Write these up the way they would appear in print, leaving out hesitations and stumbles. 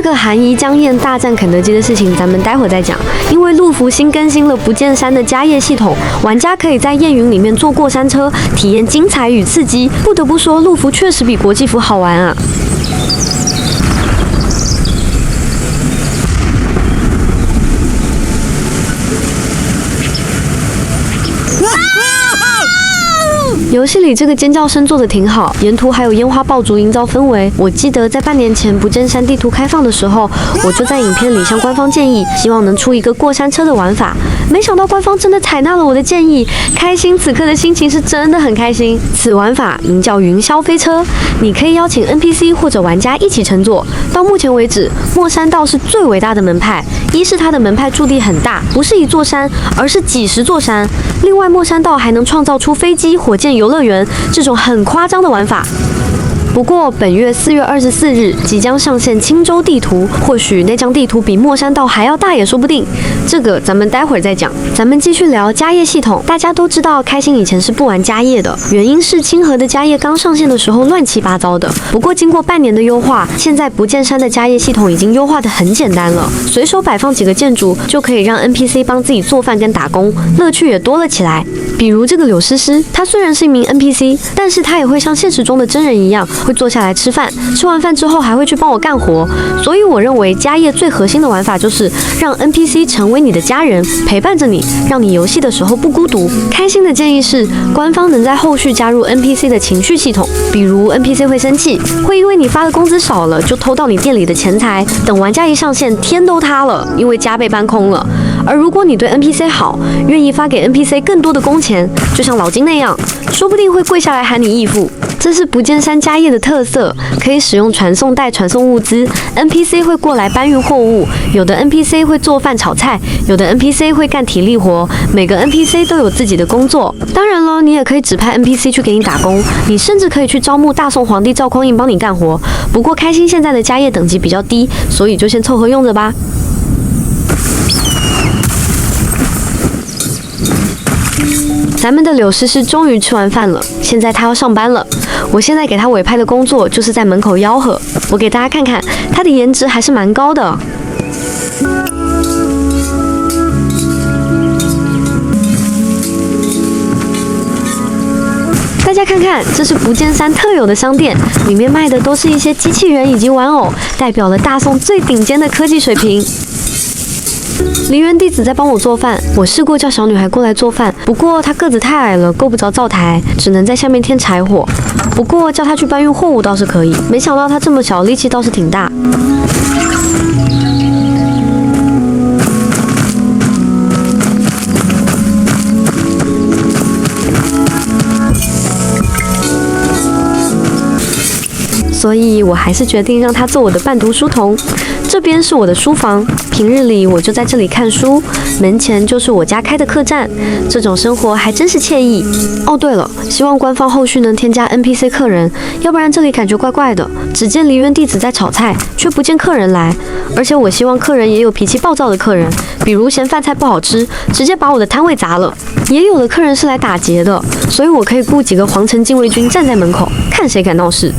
個韓儀江燕大戰肯德基的事情，咱們待會再講。因為陸服新更新了不見山的家業系統，玩家可以在燕雲裡面坐過山車，體驗精彩與刺激。不得不說，陸服確實比國際服好玩啊。遊戲裡這個尖叫聲做得挺好，沿途還有煙花爆竹營造氛圍。我記得在半年前不見山地圖開放的時候，我就在影片裡向官方建議，希望能出一個過山車的玩法。沒想到官方真的採納了我的建議，開心此刻的心情是真的很開心。此玩法名叫雲霄飛車，你可以邀請 NPC 或者玩家一起乘坐。到目前為止，莫山道是最偉大的門派，一是它的門派駐地很大，不是一座山，而是幾十座山。另外，莫山道還能創造出飛機、火箭、遊樂園這種很誇張的玩法。不過，本月4月24日即將上線青州地圖，或許那張地圖比莫山道還要大也說不定。這個咱們待會兒再講。咱們繼續聊家業系統。大家都知道，開心以前是不玩家業的，原因是清河的家業剛上線的時候亂七八糟的。不過經過半年的優化，現在不見山的家業系統已經優化得很簡單了，隨手擺放幾個建築就可以讓 NPC 幫自己做飯跟打工，樂趣也多了起來。比如這個柳詩詩，她雖然是一名 NPC， 但是她也會像現實中的真人一樣，會坐下來吃飯，吃完飯之後還會去幫我幹活。所以我認為家業最核心的玩法就是讓 NPC 成為你的家人，陪伴着你，讓你遊戲的時候不孤獨。開心的建議是，官方能在後續加入 NPC 的情緒系統，比如 NPC 會生氣，會因為你發的工資少了就偷到你店裡的錢財，等玩家一上線天都塌了，因為家被搬空了。而如果你對 NPC 好，願意發給 NPC 更多的工錢，就像老金那樣，說不定會跪下來喊你義父。這是不見山家業的特色，可以使用傳送帶傳送物資 ，NPC 會過來搬運貨物，有的 NPC 會做飯炒菜，有的 NPC 會幹體力活，每個 NPC 都有自己的工作。當然了，你也可以指派 NPC 去給你打工，你甚至可以去招募大宋皇帝趙匡胤幫你幹活。不過開心現在的家業等級比較低，所以就先湊合用着吧。咱們的柳詩詩終於吃完飯了，現在她要上班了。我現在給她委派的工作就是在門口吆喝。我給大家看看，她的顏值還是蠻高的。大家看看，這是不見山特有的商店，裡面賣的都是一些機器人以及玩偶，代表了大宋最頂尖的科技水平。梨園弟子在幫我做飯，我試過叫小女孩過來做飯，不過她個子太矮了，夠不着灶台，只能在下面添柴火。不過叫她去搬運貨物倒是可以，沒想到她這麼小，力氣倒是挺大。所以我還是決定讓她做我的伴讀書童。這邊是我的書房，平日裡我就在這裡看書，門前就是我家開的客棧，這種生活還真是愜意。哦，對了，希望官方後續能添加 NPC 客人，要不然這裡感覺怪怪的，只見梨園弟子在炒菜，卻不見客人來。而且我希望客人也有脾氣暴躁的客人，比如嫌飯菜不好吃，直接把我的攤位砸了。也有的客人是來打劫的，所以我可以雇幾個皇城禁衛軍站在門口，看誰敢鬧事。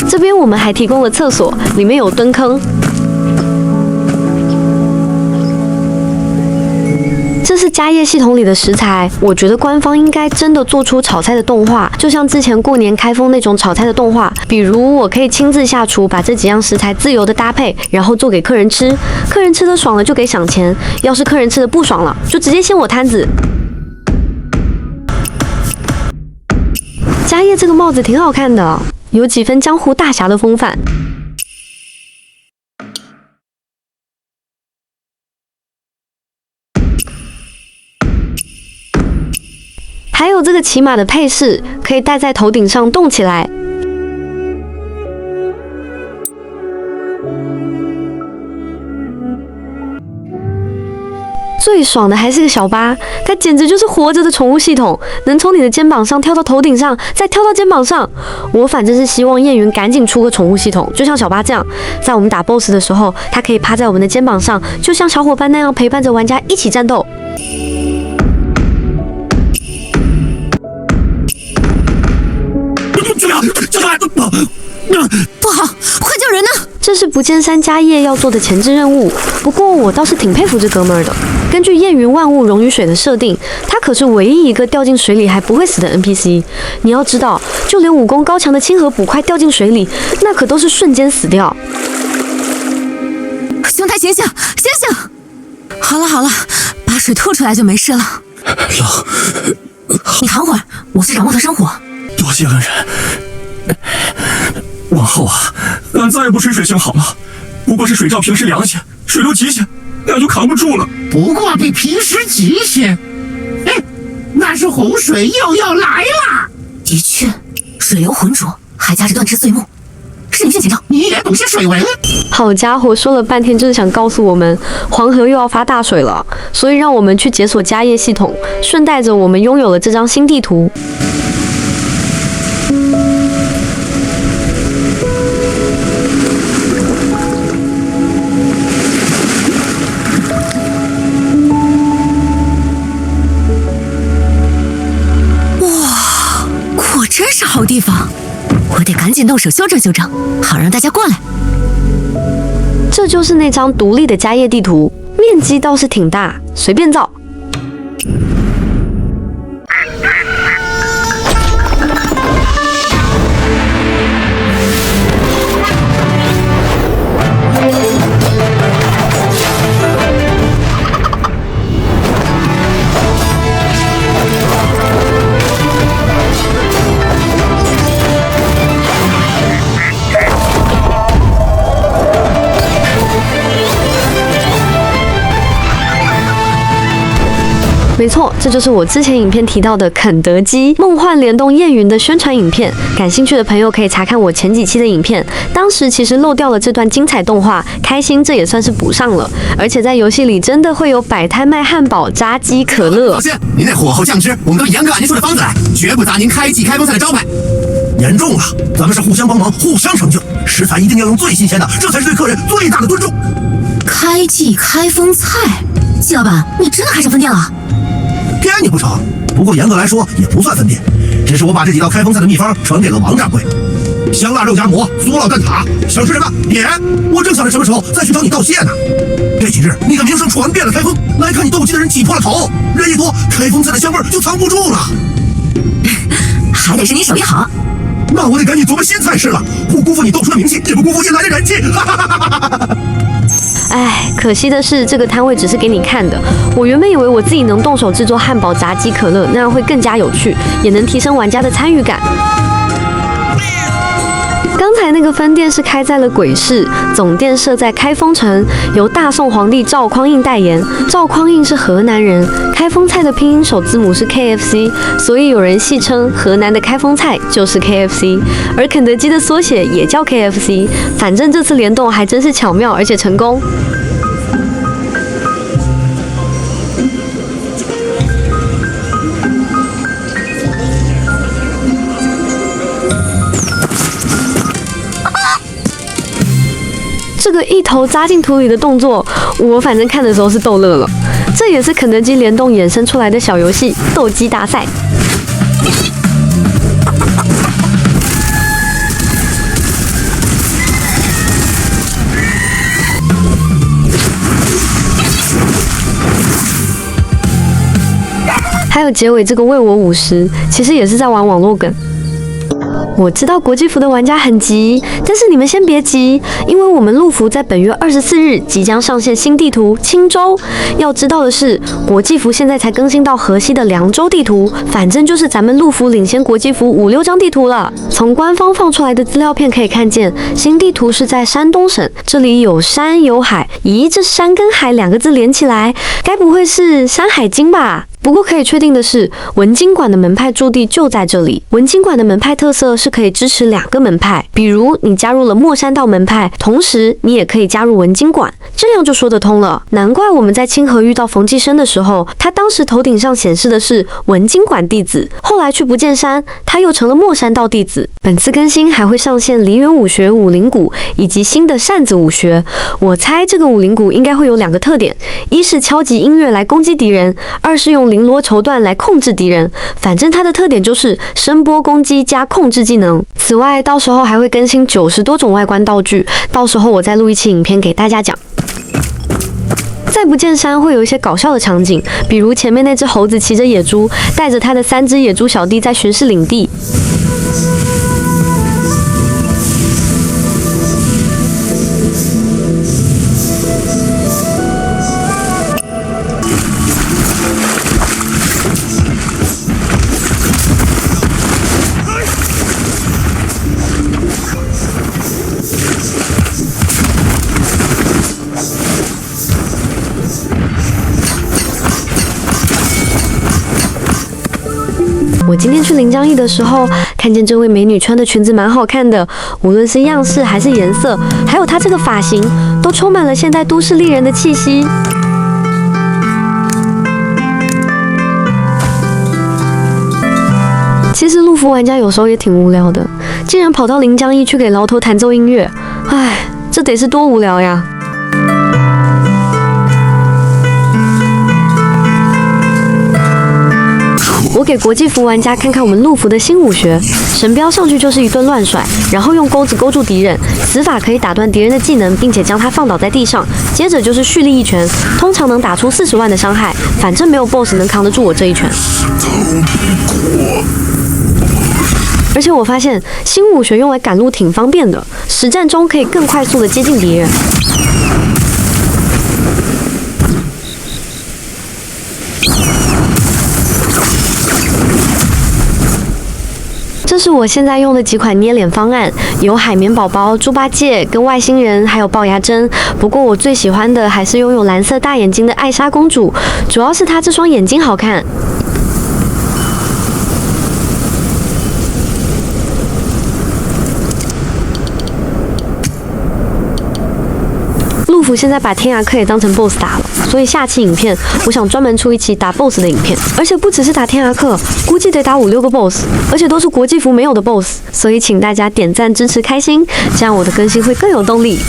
這邊我們還提供了廁所，裡面有蹲坑。這是家業系統裡的食材，我覺得官方應該真的做出炒菜的動畫，就像之前過年開封那種炒菜的動畫。比如我可以親自下廚，把這幾樣食材自由的搭配，然後做給客人吃。客人吃得爽了就給賞錢，要是客人吃得不爽了，就直接掀我攤子。家業這個帽子挺好看的，有幾分江湖大俠的風範。還有這個騎馬的配飾，可以戴在頭頂上動起來。最爽的還是個小巴，它簡直就是活着的寵物系統，能從你的肩膀上跳到頭頂上，再跳到肩膀上。我反正是希望燕雲趕緊出個寵物系統，就像小巴這樣，在我們打 BOSS 的時候，它可以趴在我們的肩膀上，就像小夥伴那樣陪伴着玩家一起戰鬥。不好，快救人啊！這是不見山家业要做的前置任務，不過我倒是挺佩服這哥們兒的。根據燕雲萬物溶於水的設定，他可是唯一一個掉進水裡還不會死的 NPC。你要知道，就連武功高強的清河捕快掉進水裡，那可都是瞬間死掉。兄台，醒醒，醒醒！好了好了，把水吐出来就没事了。冷，你躺会儿，我去找木头生火。多謝恩人。往後啊，俺再也不吹水性好了。不過是水照平时良些，水流急些，俺就扛不住了。不过比平时急些。哎，那是洪水又要来了。的確，水流渾濁，還夾着斷肢碎木，是一片景象。你也懂些水文？好家伙，說了半天就是想告訴我們，黃河又要發大水了，所以讓我們去解鎖家業系統，順帶着我們擁有了這張新地圖。真是好地方，我得趕緊動手修整修整，好讓大家過來。這就是那張獨立的家業地圖，面積倒是挺大，隨便造。沒錯，這就是我之前影片提到的肯德基夢幻聯動燕雲的宣傳影片。感興趣的朋友可以查看我前幾期的影片，當時其實漏掉了這段精彩動畫，開心這也算是補上了。而且在遊戲裡真的會有擺攤賣漢堡、炸雞、可樂。老謝，您那火候醬汁，我們都嚴格按您說的方子來，絕不砸您開季開封菜的招牌。嚴重了，咱們是互相幫忙，互相成就，食材一定要用最新鮮的，這才是對客人最大的尊重。開季開封菜，季老闆，你真的開上分店了？騙你不成，不過嚴格來說也不算分店，只是我把這幾道開封菜的秘方傳給了王掌櫃。香辣肉夾饃、酥酪蛋撻，想吃什麼點。我正想着什麼時候再去找你道謝呢。這幾日你的名聲傳遍了開封，來看你鬥雞的人擠破了頭，人一多，開封菜的香味就藏不住了。還得是你手藝好。那我得趕緊琢磨新菜式了，不辜負你鬥出的名氣，也不辜負夜來的人氣。哎，可惜的是，這個攤位只是給你看的。我原本以為我自己能動手制作漢堡、炸雞、可樂，那樣會更加有趣，也能提升玩家的參與感。剛才那個分店是開在了鬼市，總店設在開封城，由大宋皇帝趙匡胤代言。趙匡胤是河南人，開封菜的拼音首字母是 KFC， 所以有人戲稱河南的開封菜就是 KFC， 而肯德基的縮寫也叫 KFC。反正這次聯動還真是巧妙而且成功。這個一頭扎進土裡的動作，我反正看的時候是逗樂了。這也是肯德基聯動衍生出來的小遊戲——鬥雞大賽。還有結尾這個為我50，其實也是在玩網絡梗。我知道國際服的玩家很急，但是你們先別急，因為我們陸服在本月24日即將上線新地圖青州。要知道的是，國際服現在才更新到河西的涼州地圖，反正就是咱們陸服領先國際服5、6張地圖了。從官方放出來的資料片可以看見，新地圖是在山東省，這裡有山有海。咦，這山跟海兩個字連起來，該不會是《山海經》吧？不過可以確定的是，文經館的門派駐地就在這裡。文經館的門派特色是可以支持2個門派，比如你加入了墨山道門派，同時你也可以加入文經館，這樣就說得通了。難怪我們在清河遇到馮繼生的時候，他當時頭頂上顯示的是文經館弟子，後來去不見山，他又成了墨山道弟子。本次更新還會上線梨園武學武林谷以及新的扇子武學，我猜這個武林谷應該會有2個特點，一是敲擊音樂來攻擊敵人，二是用綾羅綢緞來控制敵人。反正它的特點就是聲波攻擊加控制技能。此外，到時候還會更新90多種外觀道具，到時候我再錄一期影片給大家講。在不見山會有一些搞笑的場景，比如前面那只猴子騎着野豬，帶着他的3隻野豬小弟在巡視領地。我今天去临江驛的時候，看見這位美女穿的裙子蠻好看的，無論是樣式還是顏色，還有她這個髮型，都充滿了現代都市麗人的氣息。其實陸服玩家有時候也挺無聊的，竟然跑到臨江驛去給牢頭彈奏音樂，唉，這得是多無聊呀！我給國際服玩家看看我們陸服的新武學，神標上去就是一頓亂甩，然後用鈎子勾住敵人，此法可以打斷敵人的技能，並且將他放倒在地上。接着就是蓄力一拳，通常能打出40萬的傷害，反正沒有 BOSS 能扛得住我這一拳。而且我發現新武學用來趕路挺方便的，實戰中可以更快速的接近敵人。這是我現在用的幾款捏臉方案，有海綿寶寶、豬八戒跟外星人，還有龅牙珍。不過我最喜歡的還是擁有藍色大眼睛的艾莎公主，主要是她這雙眼睛好看。陸服現在把天涯客也當成 BOSS 打了，所以下期影片我想專門出一期打 BOSS 的影片，而且不只是打天涯客，估計得打5、6個 BOSS， 而且都是國際服沒有的 BOSS， 所以請大家點讚支持開心，這樣我的更新會更有動力。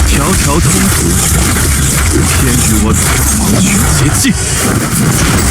條條通途，偏與我採取捷徑。